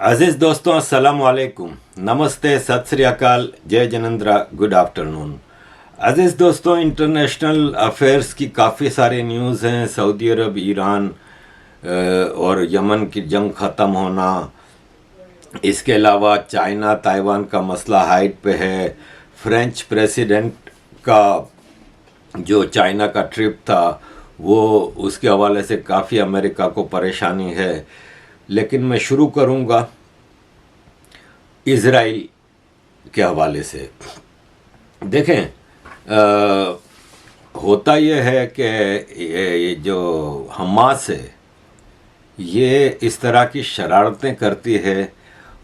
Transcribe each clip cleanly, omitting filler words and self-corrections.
अजीज दोस्तों, अस्सलाम वालेकुम, नमस्ते, सत श्री अकाल, जय जनेंद्रा, गुड आफ्टरनून। अजीज दोस्तों, इंटरनेशनल अफेयर्स की काफ़ी सारे न्यूज़ हैं। सऊदी अरब, ईरान और यमन की जंग ख़त्म होना, इसके अलावा चाइना ताइवान का मसला हाइट पे है। फ्रेंच प्रेसिडेंट का जो चाइना का ट्रिप था वो उसके हवाले से काफ़ी अमेरिका को परेशानी है। लेकिन मैं शुरू करूंगा इज़राइल के हवाले से। देखें, होता यह है कि ये जो हमास है ये इस तरह की शरारतें करती है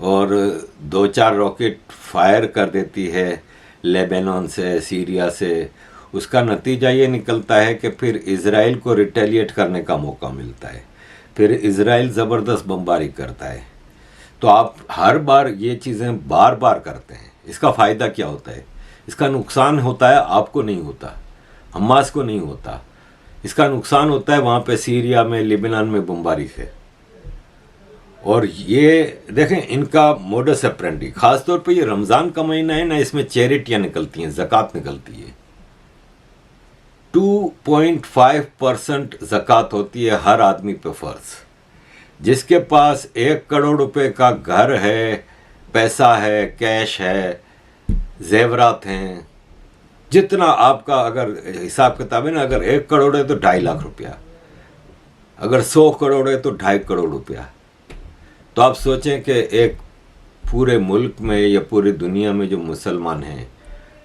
और दो चार रॉकेट फायर कर देती है लेबनान से, सीरिया से। उसका नतीजा ये निकलता है कि फिर इज़राइल को रिटेलिएट करने का मौका मिलता है, फिर इज़राइल ज़बरदस्त बमबारी करता है। तो आप हर बार ये चीज़ें बार बार करते हैं, इसका फ़ायदा क्या होता है? इसका नुकसान होता है आपको, नहीं होता, हमास को नहीं होता। इसका नुकसान होता है वहाँ पे सीरिया में, लिबनान में बमबारी से। और ये देखें इनका मोडस ऑपरेंडी, ख़ास तौर पे ये रमज़ान का महीना है ना, इसमें चैरिटियाँ निकलती हैं, ज़कात निकलती है। 2.5% ज़कात होती है हर आदमी पे फ़र्ज। जिसके पास 1 करोड़ रुपए का घर है, पैसा है, कैश है, जेवरात हैं, जितना आपका अगर हिसाब किताब है ना, अगर 1 करोड़ है तो 2.5 लाख रुपया, अगर 100 करोड़ है तो 2.5 करोड़ रुपया। तो आप सोचें कि एक पूरे मुल्क में या पूरी दुनिया में जो मुसलमान हैं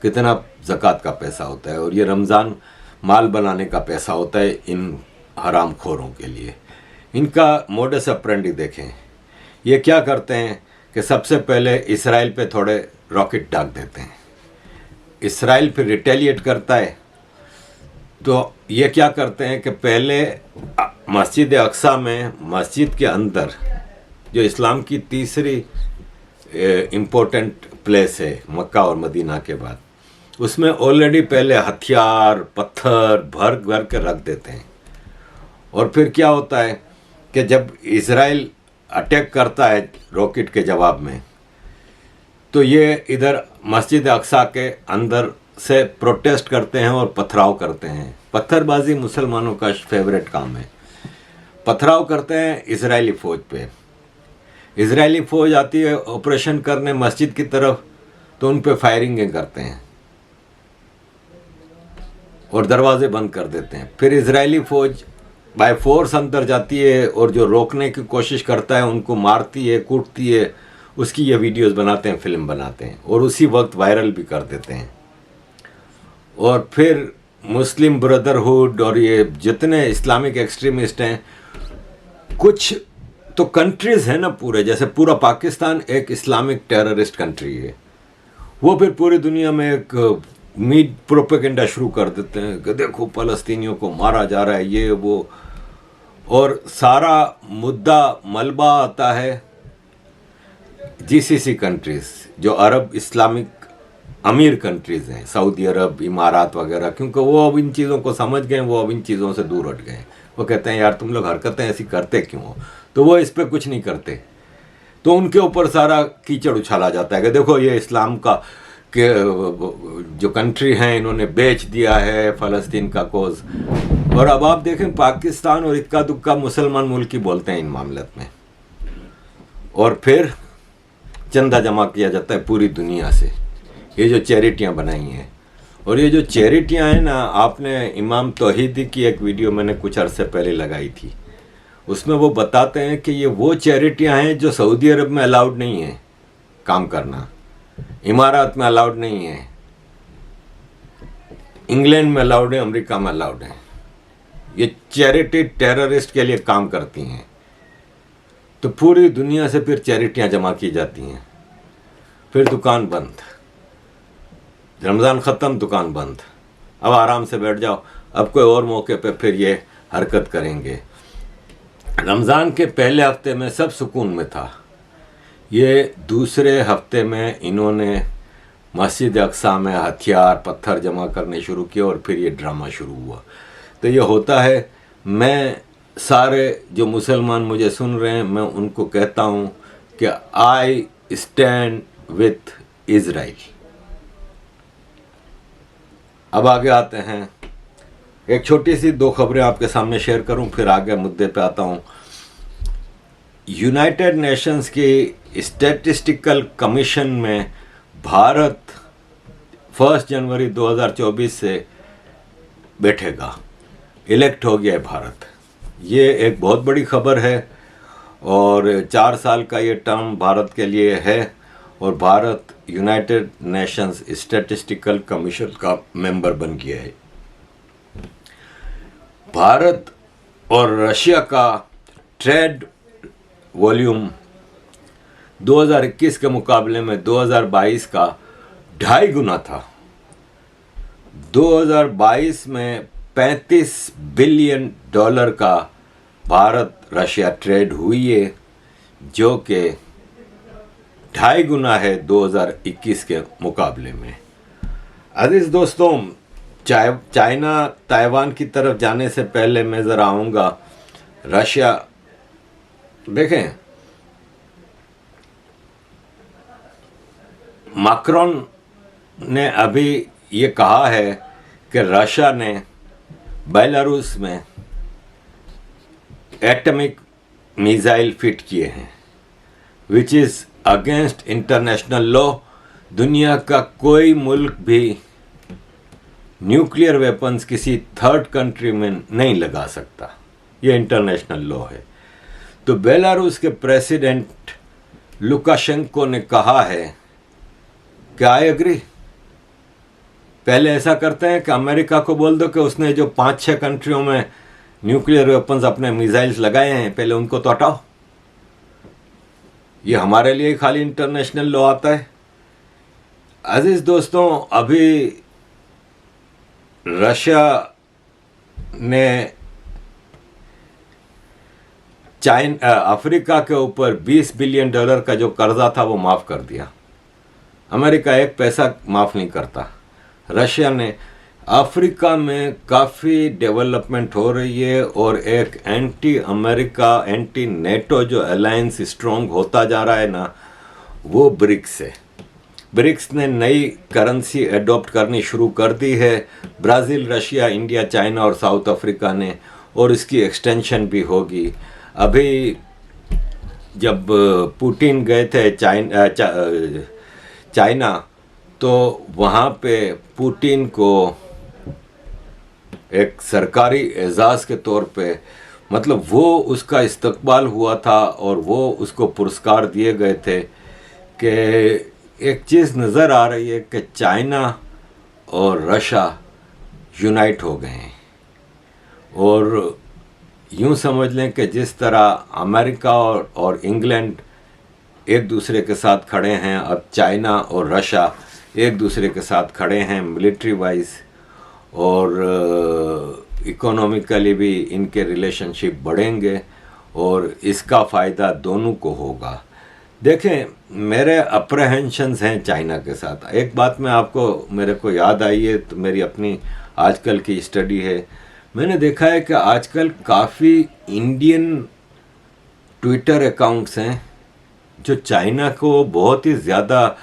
कितना ज़कात का पैसा होता है। और ये रमज़ान माल बनाने का पैसा होता है इन हराम खोरों के लिए। इनका मोडस ऑपरेंडी देखें, ये क्या करते हैं कि सबसे पहले इसराइल पे थोड़े रॉकेट दाग देते हैं, इसराइल फिर रिटेलिएट करता है। तो ये क्या करते हैं कि पहले मस्जिद अक्सा में, मस्जिद के अंदर जो इस्लाम की तीसरी इम्पोर्टेंट प्लेस है मक्का और मदीना के बाद, उसमें ऑलरेडी पहले हथियार पत्थर भर भर के रख देते हैं। और फिर क्या होता है कि जब इज़राइल अटैक करता है रॉकेट के जवाब में, तो ये इधर मस्जिद अक्सा के अंदर से प्रोटेस्ट करते हैं और पथराव करते हैं। पत्थरबाजी मुसलमानों का फेवरेट काम है। पथराव करते हैं इजरायली फ़ौज पे। इजरायली फ़ौज आती है ऑपरेशन करने मस्जिद की तरफ, तो उन पे फायरिंगें करते हैं और दरवाजे बंद कर देते हैं। फिर इजरायली फ़ौज बाय फोर्स अंदर जाती है और जो रोकने की कोशिश करता है उनको मारती है, कूटती है। उसकी ये वीडियोस बनाते हैं, फिल्म बनाते हैं और उसी वक्त वायरल भी कर देते हैं। और फिर मुस्लिम ब्रदरहुड और ये जितने इस्लामिक एक्सट्रीमिस्ट हैं, कुछ तो कंट्रीज़ हैं ना पूरे, जैसे पूरा पाकिस्तान एक इस्लामिक टेररिस्ट कंट्री है, वो फिर पूरी दुनिया में एक मीड प्रोपेगेंडा शुरू कर देते हैं कि देखो फ़लस्तीनियों को मारा जा रहा है, ये वो। और सारा मुद्दा मलबा आता है जीसीसी कंट्रीज़, जो अरब इस्लामिक अमीर कंट्रीज़ हैं, सऊदी अरब, इमारात वगैरह, क्योंकि वो अब इन चीज़ों को समझ गए, वो अब इन चीज़ों से दूर हट गए। वो कहते हैं यार तुम लोग हरकतें ऐसी करते क्यों हो, तो वो इस पर कुछ नहीं करते। तो उनके ऊपर सारा कीचड़ उछाला जाता है कि देखो ये इस्लाम का के जो कंट्री हैं इन्होंने बेच दिया है फ़लस्तीन का कोज़। और अब आप देखें पाकिस्तान और इक्का दुक्का मुसलमान मुल्क ही बोलते हैं इन मामले में, और फिर चंदा जमा किया जाता है पूरी दुनिया से। ये जो चैरिटियाँ बनाई हैं, और ये जो चैरिटियाँ हैं ना, आपने इमाम तौहीदी की एक वीडियो मैंने कुछ अरसे पहले लगाई थी, उसमें वो बताते हैं कि ये वो चैरिटियाँ हैं जो सऊदी अरब में अलाउड नहीं है काम करना, इमारात में अलाउड नहीं है, इंग्लैंड में अलाउड है, अमेरिका में अलाउड है। ये चैरिटी टेररिस्ट के लिए काम करती हैं। तो पूरी दुनिया से फिर चैरिटियाँ जमा की जाती हैं, फिर दुकान बंद, रमज़ान ख़त्म, दुकान बंद, अब आराम से बैठ जाओ, अब कोई और मौके पे फिर ये हरकत करेंगे। रमज़ान के पहले हफ्ते में सब सुकून में था, ये दूसरे हफ्ते में इन्होंने मस्जिद अक्सा में हथियार पत्थर जमा करने शुरू किए और फिर ये ड्रामा शुरू हुआ। तो ये होता है, मैं सारे जो मुसलमान मुझे सुन रहे हैं, मैं उनको कहता हूँ कि आई स्टैंड विथ इजराइल। अब आगे आते हैं, एक छोटी सी 2 खबरें आपके सामने शेयर करूं, फिर आगे मुद्दे पे आता हूं। यूनाइटेड नेशंस की स्टैटिस्टिकल कमीशन में भारत 1 जनवरी 2024 से बैठेगा, इलेक्ट हो गया है भारत। ये एक बहुत बड़ी खबर है और 4 साल का ये टर्म भारत के लिए है और Bharat United Nations statistical commission का मेंबर बन गया है। भारत और रशिया का ट्रेड वॉल्यूम 2021 के मुकाबले में 2022 का 2.5 गुना था। 2022 में $35 बिलियन का भारत रशिया ट्रेड हुई है, जो कि 2.5 गुना है 2021 के मुकाबले में। अजीज दोस्तों, चाइना ताइवान की तरफ जाने से पहले मैं ज़रा आऊँगा रशिया। देखें, मैक्रोन ने अभी ये कहा है कि रशिया ने बेलारूस में एटॉमिक मिसाइल फिट किए हैं, which is against international law. दुनिया का कोई मुल्क भी न्यूक्लियर वेपन्स किसी थर्ड कंट्री में नहीं लगा सकता, ये इंटरनेशनल लॉ है। तो बेलारूस के प्रेसिडेंट लुकाशेंको ने कहा है कि आई एग्री। पहले ऐसा करते हैं कि अमेरिका को बोल दो कि उसने जो 5-6 कंट्रियों में न्यूक्लियर वेपन्स अपने मिसाइल्स लगाए हैं, पहले उनको तो हटाओ। ये हमारे लिए खाली इंटरनेशनल लॉ आता है। अजीज दोस्तों, अभी रशिया ने अफ्रीका के ऊपर $20 बिलियन का जो कर्जा था वो माफ़ कर दिया। अमेरिका 1 पैसा माफ़ नहीं करता। रशिया ने अफ्रीका में काफ़ी डेवलपमेंट हो रही है और एक एंटी अमेरिका एंटी नेटो जो अलायंस स्ट्रॉन्ग होता जा रहा है ना, वो ब्रिक्स है। ब्रिक्स ने नई करेंसी एडॉप्ट करनी शुरू कर दी है, ब्राज़ील, रशिया, इंडिया, चाइना और साउथ अफ्रीका ने, और इसकी एक्सटेंशन भी होगी। अभी जब पुतिन गए थे चाइना तो वहाँ पे पुतिन को एक सरकारी एजाज़ के तौर पे, मतलब वो उसका इस्तकबाल हुआ था और वो उसको पुरस्कार दिए गए थे कि एक चीज़ नज़र आ रही है कि चाइना और रशिया यूनाइट हो गए हैं। और यूँ समझ लें कि जिस तरह अमेरिका और इंग्लैंड एक दूसरे के साथ खड़े हैं, अब चाइना और रशिया एक दूसरे के साथ खड़े हैं मिलिट्री वाइज, और इकोनॉमिकली भी इनके रिलेशनशिप बढ़ेंगे और इसका फ़ायदा दोनों को होगा। देखें, मेरे अप्रहेंशंस हैं चाइना के साथ। एक बात मैं आपको, मेरे को याद आई है, तो मेरी अपनी आजकल की स्टडी है। मैंने देखा है कि आजकल काफ़ी इंडियन ट्विटर अकाउंट्स हैं जो चाइना को बहुत ही ज़्यादा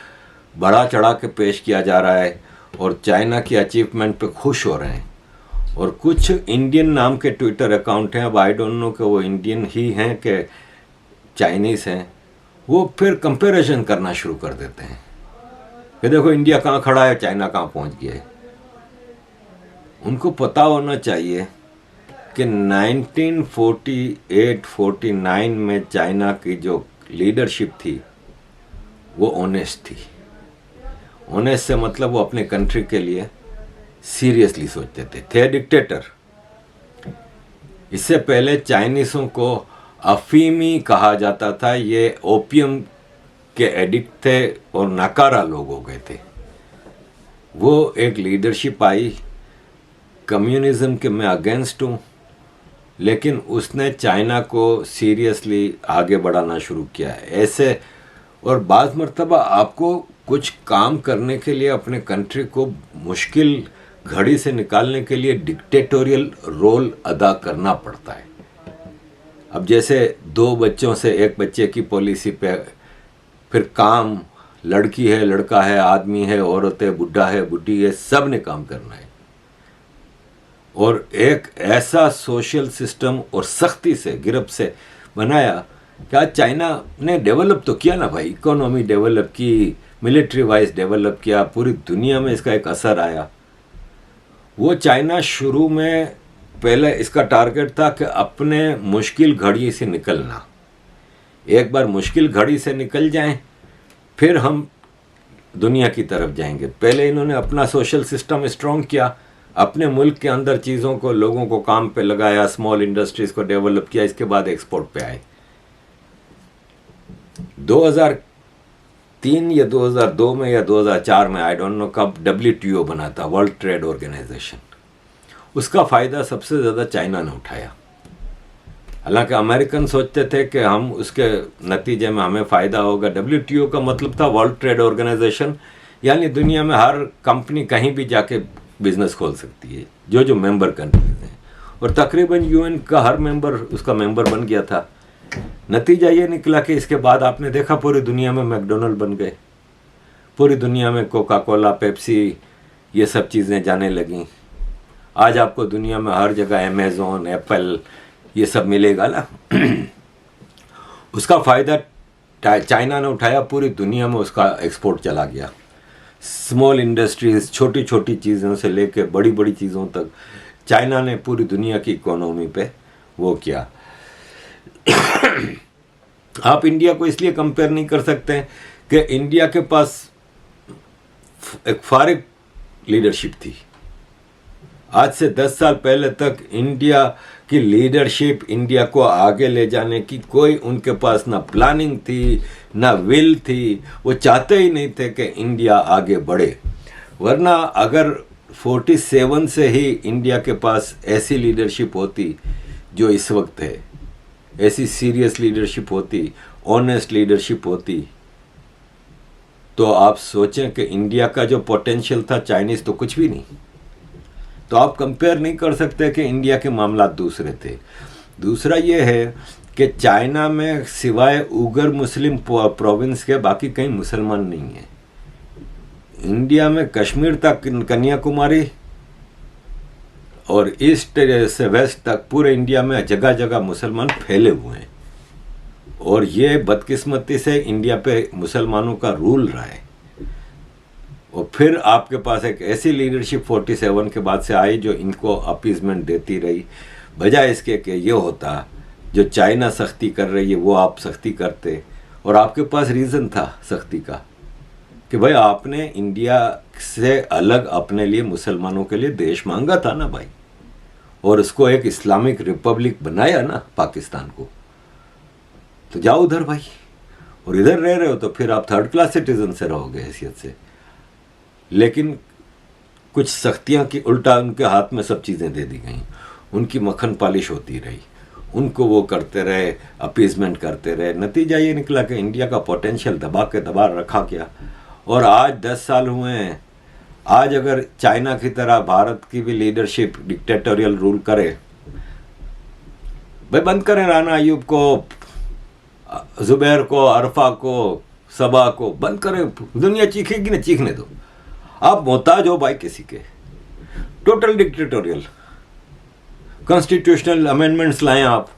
बढ़ा चढ़ा के पेश किया जा रहा है और चाइना की अचीवमेंट पे खुश हो रहे हैं। और कुछ इंडियन नाम के ट्विटर अकाउंट हैं, अब आई डोंट नो कि वो इंडियन ही हैं कि चाइनीज़ हैं, वो फिर कंपैरिजन करना शुरू कर देते हैं कि देखो इंडिया कहाँ खड़ा है, चाइना कहाँ पहुँच गया है। उनको पता होना चाहिए कि 1948-49 में चाइना की जो लीडरशिप थी वो ऑनेस्ट थी। ऑनेस्ट से मतलब वो अपने कंट्री के लिए सीरियसली सोचते थे डिक्टेटर। इससे पहले चाइनीज़ों को अफीमी कहा जाता था, ये ओपियम के एडिक्ट थे और नाकारा लोग हो गए थे। वो एक लीडरशिप आई, कम्युनिज्म के मैं अगेंस्ट हूँ, लेकिन उसने चाइना को सीरियसली आगे बढ़ाना शुरू किया है ऐसे। और बाज़ मर्तबा आपको कुछ काम करने के लिए अपने कंट्री को मुश्किल घड़ी से निकालने के लिए डिक्टेटोरियल रोल अदा करना पड़ता है। अब जैसे 2 बच्चों से 1 बच्चे की पॉलिसी पे फिर काम, लड़की है, लड़का है, आदमी है, औरत है, बुढ़ा है, बुढ़ी है, सब ने काम करना है। और एक ऐसा सोशल सिस्टम और सख्ती से, गिरफ्त से बनाया कि आज चाइना ने डेवलप तो किया ना भाई, इकोनॉमी डेवलप की, मिलिट्री वाइज डेवलप किया, पूरी दुनिया में इसका एक असर आया। वो चाइना शुरू में पहले इसका टारगेट था कि अपने मुश्किल घड़ी से निकलना, एक बार मुश्किल घड़ी से निकल जाएं फिर हम दुनिया की तरफ जाएंगे। पहले इन्होंने अपना सोशल सिस्टम स्ट्रॉन्ग किया, अपने मुल्क के अंदर चीज़ों को, लोगों को काम पे लगाया, स्मॉल इंडस्ट्रीज को डेवलप किया, इसके बाद एक्सपोर्ट पे आए। 2003 या 2002 में या 2004 में, आई डोंट नो कब, WTO बना था, वर्ल्ड ट्रेड ऑर्गेनाइजेशन। उसका फ़ायदा सबसे ज़्यादा चाइना ने उठाया। हालांकि अमेरिकन सोचते थे कि हम उसके नतीजे में हमें फ़ायदा होगा। WTO का मतलब था वर्ल्ड ट्रेड ऑर्गेनाइजेशन, यानी दुनिया में हर कंपनी कहीं भी जाके बिजनेस खोल सकती है, जो मेंबर कंट्रीज हैं। और तकरीबन UN का हर मेंबर उसका मेंबर बन गया था। नतीजा ये निकला कि इसके बाद आपने देखा पूरी दुनिया में मैकडोनल्ड बन गए, पूरी दुनिया में कोका कोला, पेप्सी, ये सब चीज़ें जाने लगीं। आज आपको दुनिया में हर जगह अमेज़ॉन, एप्पल, ये सब मिलेगा ना। उसका फ़ायदा चाइना ने उठाया, पूरी दुनिया में उसका एक्सपोर्ट चला गया। स्मॉल इंडस्ट्रीज, छोटी छोटी चीज़ों से लेकर बड़ी बड़ी चीज़ों तक चाइना ने पूरी दुनिया की इकोनॉमी पे वो किया। आप इंडिया को इसलिए कंपेयर नहीं कर सकते कि इंडिया के पास एक फारिग लीडरशिप थी। आज से 10 साल पहले तक इंडिया की लीडरशिप, इंडिया को आगे ले जाने की कोई उनके पास ना प्लानिंग थी, ना विल थी। वो चाहते ही नहीं थे कि इंडिया आगे बढ़े। वरना अगर 47 से ही इंडिया के पास ऐसी लीडरशिप होती जो इस वक्त है, ऐसी सीरियस लीडरशिप होती, ऑनेस्ट लीडरशिप होती, तो आप सोचें कि इंडिया का जो पोटेंशियल था, चाइनीज़ तो कुछ भी नहीं। तो आप कंपेयर नहीं कर सकते कि इंडिया के मामला दूसरे थे। दूसरा ये है कि चाइना में सिवाय उगर मुस्लिम प्रोविंस के बाकी कहीं मुसलमान नहीं है। इंडिया में कश्मीर तक, कन्याकुमारी और ईस्ट से वेस्ट तक पूरे इंडिया में जगह जगह मुसलमान फैले हुए हैं। और ये बदकिस्मती से इंडिया पे मुसलमानों का रूल रहा है। और फिर आपके पास एक ऐसी लीडरशिप 47 के बाद से आई जो इनको अपीजमेंट देती रही, बजाय इसके कि ये होता जो चाइना सख्ती कर रही है वो आप सख्ती करते। और आपके पास रीज़न था सख्ती का कि भाई आपने इंडिया से अलग अपने लिए, मुसलमानों के लिए देश मांगा था ना भाई, और उसको एक इस्लामिक रिपब्लिक बनाया ना पाकिस्तान को। तो जाओ उधर भाई, और इधर रह रहे हो तो फिर आप थर्ड क्लास सिटीजन से रहोगे हैसियत से। लेकिन कुछ सख्तियां की उल्टा उनके हाथ में सब चीज़ें दे दी गई, उनकी मक्खन पालिश होती रही, उनको वो करते रहे, अपीजमेंट करते रहे। नतीजा ये निकला कि इंडिया का पोटेंशियल दबा के दबा रखा गया। और आज 10 साल हुए हैं, आज अगर चाइना की तरह भारत की भी लीडरशिप डिक्टेटोरियल रूल करे, भाई बंद करें राना अयूब को, जुबैर को, अरफा को, सबा को बंद करें। दुनिया चीखेगी ना, चीखने दो। आप मोहताज हो भाई किसी के, टोटल डिक्टेटोरियल। कॉन्स्टिट्यूशनल अमेंडमेंट्स लाएं आप,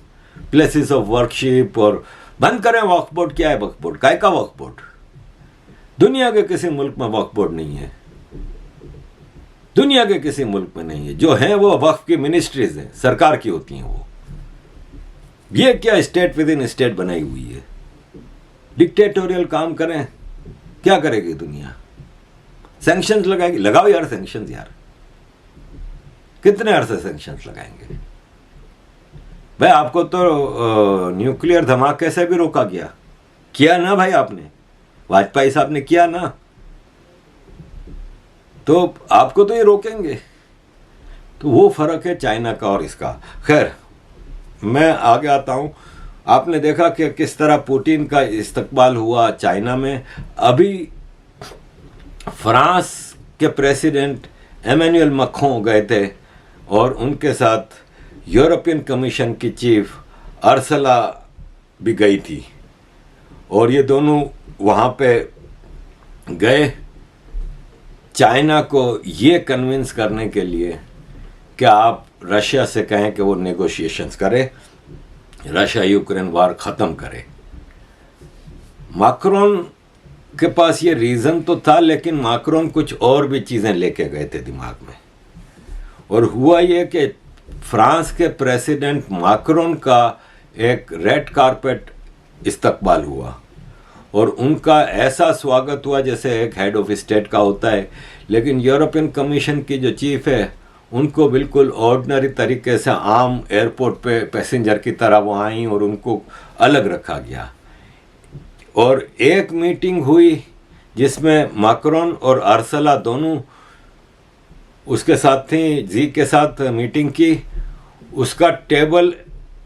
प्लेसेस ऑफ वर्कशिप, और बंद करें वक्फ बोर्ड। क्या है वक्फ बोर्ड? काय का वक्फ बोर्ड? दुनिया के किसी मुल्क में वक्फ बोर्ड नहीं है, दुनिया के किसी मुल्क में नहीं है। जो है वो वक्फ की मिनिस्ट्रीज हैं, सरकार की होती हैं वो। ये क्या स्टेट विद इन स्टेट बनाई हुई है? डिक्टेटोरियल काम करें, क्या करेगी दुनिया? सैंक्शंस लगाएगी? लगाओ यार सैंक्शंस यार, कितने अरसे सैंक्शंस लगाएंगे भाई? आपको तो न्यूक्लियर धमाके से भी रोका गया, किया ना भाई आपने, वाजपेयी साहब ने किया ना, तो आपको तो ये रोकेंगे। तो वो फर्क है चाइना का और इसका। खैर मैं आगे आता हूं। आपने देखा कि किस तरह पुतिन का इस्तकबाल हुआ चाइना में। अभी फ्रांस के प्रेसिडेंट एमेनुअल मैक्रों गए थे और उनके साथ यूरोपियन कमीशन की चीफ अर्सला भी गई थी। और ये दोनों वहाँ पे गए चाइना को ये कन्विंस करने के लिए कि आप रशिया से कहें कि वो नेगोशिएशंस करे, रशिया यूक्रेन वार ख़त्म करे। मैक्रोन के पास ये रीज़न तो था, लेकिन मैक्रोन कुछ और भी चीज़ें लेके गए थे दिमाग में। और हुआ ये कि फ्रांस के प्रेसिडेंट मैक्रोन का एक रेड कारपेट इस्तकबाल हुआ और उनका ऐसा स्वागत हुआ जैसे एक हेड ऑफ स्टेट का होता है, लेकिन यूरोपियन कमीशन की जो चीफ है उनको बिल्कुल ऑर्डिनरी तरीके से आम एयरपोर्ट पे पैसेंजर की तरह वो आई और उनको अलग रखा गया। और एक मीटिंग हुई जिसमें मैक्रोन और अर्सला दोनों उसके साथ थी, जी के साथ मीटिंग की। उसका टेबल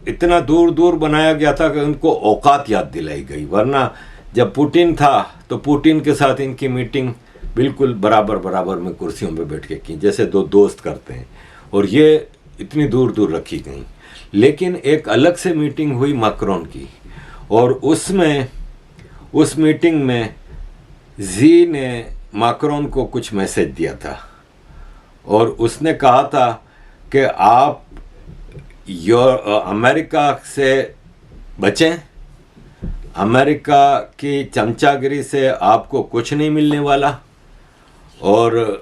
इतना दूर दूर बनाया गया था कि उनको औकात याद दिलाई गई, वरना जब पुतिन था तो पुतिन के साथ इनकी मीटिंग बिल्कुल बराबर बराबर में कुर्सियों पे बैठ के की, जैसे दो दोस्त करते हैं, और ये इतनी दूर दूर रखी गई। लेकिन एक अलग से मीटिंग हुई मैक्रोन की, और उस मीटिंग में जी ने मैक्रोन को कुछ मैसेज दिया था और उसने कहा था कि आप अमेरिका से बचें, अमेरिका की चमचागिरी से आपको कुछ नहीं मिलने वाला, और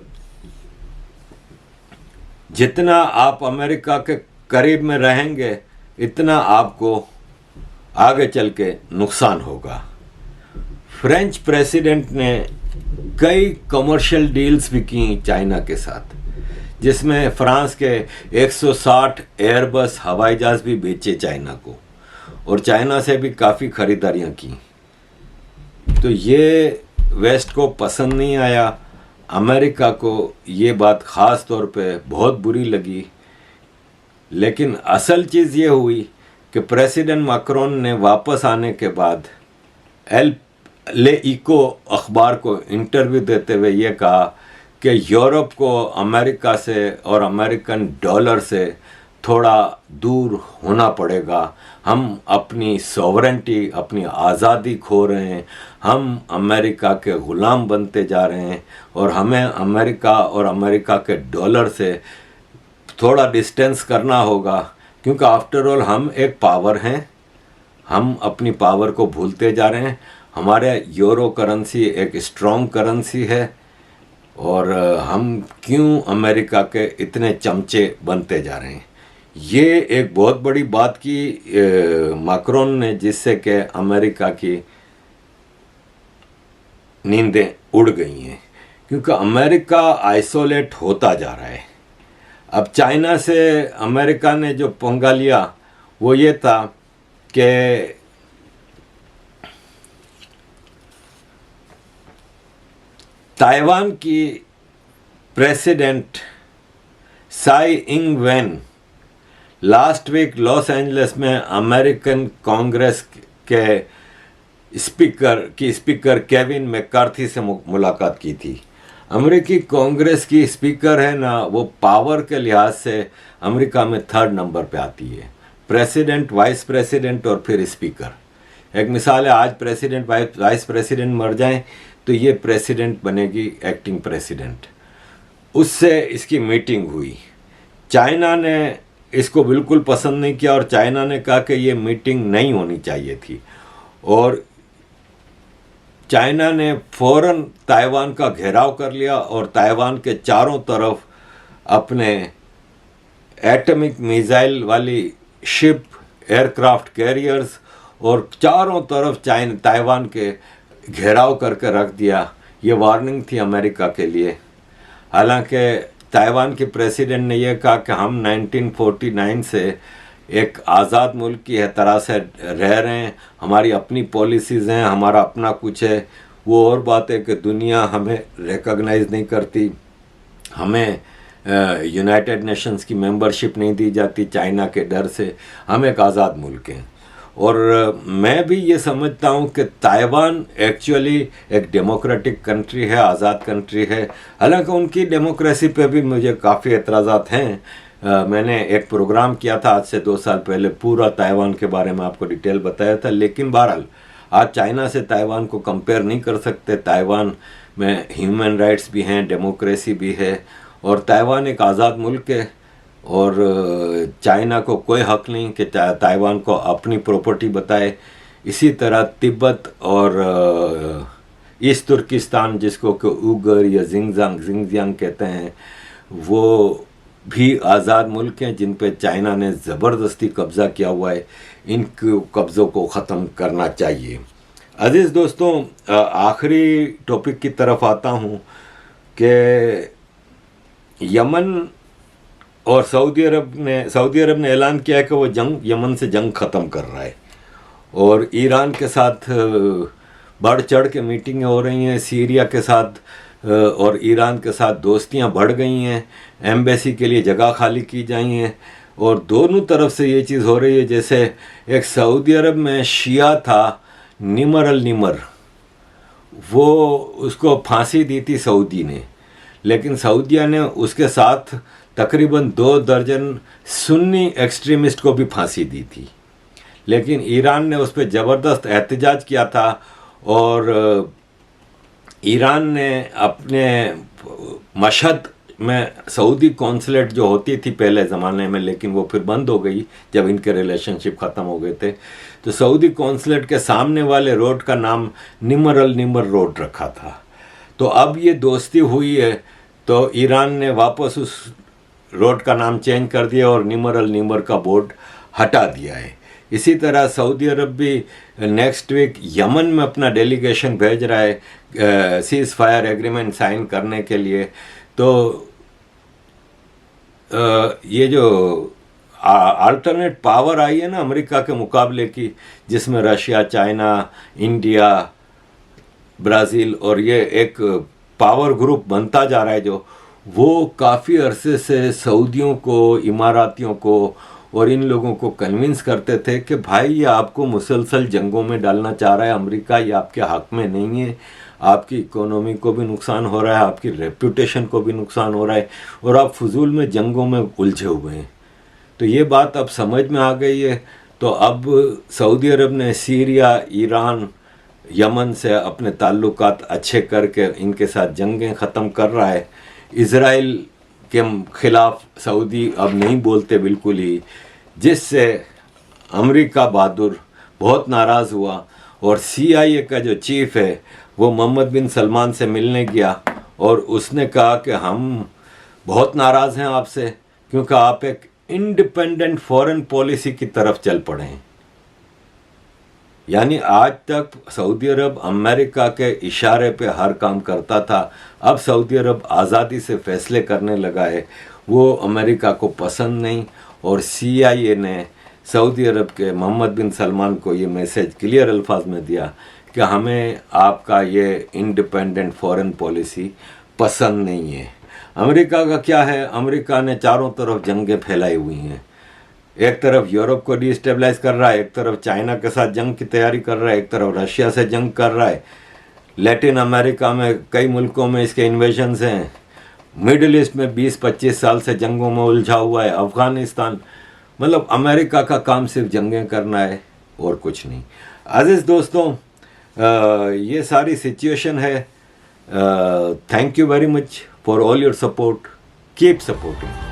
जितना आप अमेरिका के करीब में रहेंगे इतना आपको आगे चल के नुकसान होगा। फ्रेंच प्रेसिडेंट ने कई कमर्शियल डील्स भी की चाइना के साथ, जिसमें फ्रांस के 160 एयरबस हवाई जहाज भी बेचे चाइना को, और चाइना से भी काफ़ी खरीदारियां की। तो ये वेस्ट को पसंद नहीं आया, अमेरिका को ये बात ख़ास तौर पे बहुत बुरी लगी। लेकिन असल चीज़ ये हुई कि प्रेसिडेंट मैक्रोन ने वापस आने के बाद एल इको अखबार को इंटरव्यू देते हुए ये कहा कि यूरोप को अमेरिका से और अमेरिकन डॉलर से थोड़ा दूर होना पड़ेगा। हम अपनी सॉवरेंटी, अपनी आज़ादी खो रहे हैं, हम अमेरिका के ग़ुलाम बनते जा रहे हैं, और हमें अमेरिका और अमेरिका के डॉलर से थोड़ा डिस्टेंस करना होगा, क्योंकि आफ्टर ऑल हम एक पावर हैं, हम अपनी पावर को भूलते जा रहे हैं। हमारे यूरो करेंसी एक स्ट्रॉन्ग करेंसी है, और हम क्यों अमेरिका के इतने चमचे बनते जा रहे हैं। ये एक बहुत बड़ी बात की मैक्रोन ने, जिससे कि अमेरिका की नींदें उड़ गई हैं, क्योंकि अमेरिका आइसोलेट होता जा रहा है। अब चाइना से अमेरिका ने जो पंगा लिया वो ये था कि ताइवान की president Tsai Ing Wen last week Los Angeles में अमेरिकन कांग्रेस के स्पीकर केविन मैकार्थी से मुलाकात की थी। अमेरिकी कांग्रेस की स्पीकर है ना, वो पावर के लिहाज से अमेरिका में 3rd नंबर पे आती है, प्रेसिडेंट, वाइस प्रेसिडेंट और फिर स्पीकर। एक मिसाल है, आज प्रेसिडेंट वाइस प्रेसिडेंट मर जाएं तो ये प्रेसिडेंट बनेगी, एक्टिंग प्रेसिडेंट। उससे इसकी मीटिंग हुई। चाइना ने इसको बिल्कुल पसंद नहीं किया, और चाइना ने कहा कि ये मीटिंग नहीं होनी चाहिए थी, और चाइना ने फौरन ताइवान का घेराव कर लिया और ताइवान के चारों तरफ अपने एटॉमिक मिसाइल वाली शिप, एयरक्राफ्ट कैरियर्स और चारों तरफ ताइवान के घेराव करके रख दिया। ये वार्निंग थी अमेरिका के लिए। हालांकि ताइवान के प्रेसिडेंट ने यह कहा कि हम 1949 से एक आज़ाद मुल्क की तरह से रह रहे हैं, हमारी अपनी पॉलिसीज़ हैं, हमारा अपना कुछ है। वो और बात है कि दुनिया हमें रिकॉग्नाइज नहीं करती, हमें यूनाइटेड नेशंस की मेंबरशिप नहीं दी जाती चाइना के डर से, हम एक आज़ाद मुल्क हैं। और मैं भी ये समझता हूँ कि ताइवान एक्चुअली एक डेमोक्रेटिक कंट्री है, आज़ाद कंट्री है। हालांकि उनकी डेमोक्रेसी पे भी मुझे काफ़ी एतराज़ात हैं। मैंने एक प्रोग्राम किया था आज से 2 साल पहले, पूरा ताइवान के बारे में आपको डिटेल बताया था। लेकिन बहरहाल आज चाइना से ताइवान को कंपेयर नहीं कर सकते। ताइवान में ह्यूमन राइट्स भी हैं, डेमोक्रेसी भी है, और ताइवान एक आज़ाद मुल्क है, और चाइना को कोई हक नहीं कि ताइवान को अपनी प्रॉपर्टी बताए। इसी तरह तिब्बत और ईस्ट तुर्किस्तान, जिसको कि उगर या जिंगजियांग कहते हैं, वो भी आज़ाद मुल्क हैं जिन पे चाइना ने ज़बरदस्ती कब्ज़ा किया हुआ है। इन कब्ज़ों को ख़त्म करना चाहिए। अजीज़ दोस्तों, आखिरी टॉपिक की तरफ आता हूँ कि यमन और सऊदी अरब ने ऐलान किया है कि वो यमन से जंग ख़त्म कर रहा है, और ईरान के साथ बढ़ चढ़ के मीटिंगें हो रही हैं। सीरिया के साथ और ईरान के साथ दोस्तियां बढ़ गई हैं, एम्बेसी के लिए जगह खाली की जाई हैं, और दोनों तरफ से ये चीज़ हो रही है। जैसे एक सऊदी अरब में शिया था निमर अल निमर, वो उसको फांसी दी थी सऊदी ने, लेकिन सऊदिया ने उसके साथ तकरीबन 2 दर्जन सुन्नी एक्सट्रीमिस्ट को भी फांसी दी थी, लेकिन ईरान ने उस पर ज़बरदस्त एहतजाज किया था, और ईरान ने अपने मशहद में सऊदी कौंसलेट जो होती थी पहले ज़माने में, लेकिन वो फिर बंद हो गई जब इनके रिलेशनशिप ख़त्म हो गए थे, तो सऊदी कौंसलेट के सामने वाले रोड का नाम निमर अल निमर रोड रखा था। तो अब ये दोस्ती हुई है, तो ईरान ने वापस उस रोड का नाम चेंज कर दिया और निमर अल निमर का बोर्ड हटा दिया है। इसी तरह सऊदी अरब भी नेक्स्ट वीक यमन में अपना डेलीगेशन भेज रहा है सीज़ फायर एग्रीमेंट साइन करने के लिए। तो ये जो अल्टरनेट पावर आई है ना अमेरिका के मुकाबले की, जिसमें रशिया, चाइना, इंडिया, ब्राज़ील, और ये एक पावर ग्रुप बनता जा रहा है, जो वो काफ़ी अरसे से सऊदियों को, इमारातियों को और इन लोगों को कन्विंस करते थे कि भाई ये आपको मुसलसल जंगों में डालना चाह रहा है अमेरिका, ये आपके हक में नहीं है, आपकी इकोनॉमी को भी नुकसान हो रहा है, आपकी रेपुटेशन को भी नुकसान हो रहा है, और आप फजूल में जंगों में उलझे हुए हैं। तो ये बात अब समझ में आ गई है। तो अब सऊदी अरब ने सीरिया, ईरान, यमन से अपने ताल्लुकात अच्छे करके इनके साथ जंगें ख़त्म कर रहा है। इज़राइल के ख़िलाफ़ सऊदी अब नहीं बोलते बिल्कुल ही, जिससे अमेरिका बहादुर बहुत नाराज़ हुआ, और CIA का जो चीफ़ है वो मोहम्मद बिन सलमान से मिलने गया, और उसने कहा कि हम बहुत नाराज़ हैं आपसे, क्योंकि आप एक इंडिपेंडेंट फॉरेन पॉलिसी की तरफ चल पड़े हैं। यानी आज तक सऊदी अरब अमेरिका के इशारे पे हर काम करता था, अब सऊदी अरब आज़ादी से फैसले करने लगा है, वो अमेरिका को पसंद नहीं। और CIA ने सऊदी अरब के मोहम्मद बिन सलमान को ये मैसेज क्लियर अल्फाज में दिया कि हमें आपका ये इंडिपेंडेंट फॉरेन पॉलिसी पसंद नहीं है। अमेरिका का क्या है, अमेरिका ने चारों तरफ जंगें फैलाई हुई हैं। एक तरफ यूरोप को डिस्टेबलाइज कर रहा है, एक तरफ चाइना के साथ जंग की तैयारी कर रहा है, एक तरफ रशिया से जंग कर रहा है, लैटिन अमेरिका में कई मुल्कों में इसके इन्वेजन्स हैं, मिडिल ईस्ट में 20-25 साल से जंगों में उलझा हुआ है, अफ़गानिस्तान, मतलब अमेरिका का काम सिर्फ जंगें करना है और कुछ नहीं। अज़ीज़ दोस्तों, ये सारी सिचुएशन है। Thank you very much for all your support, keep supporting.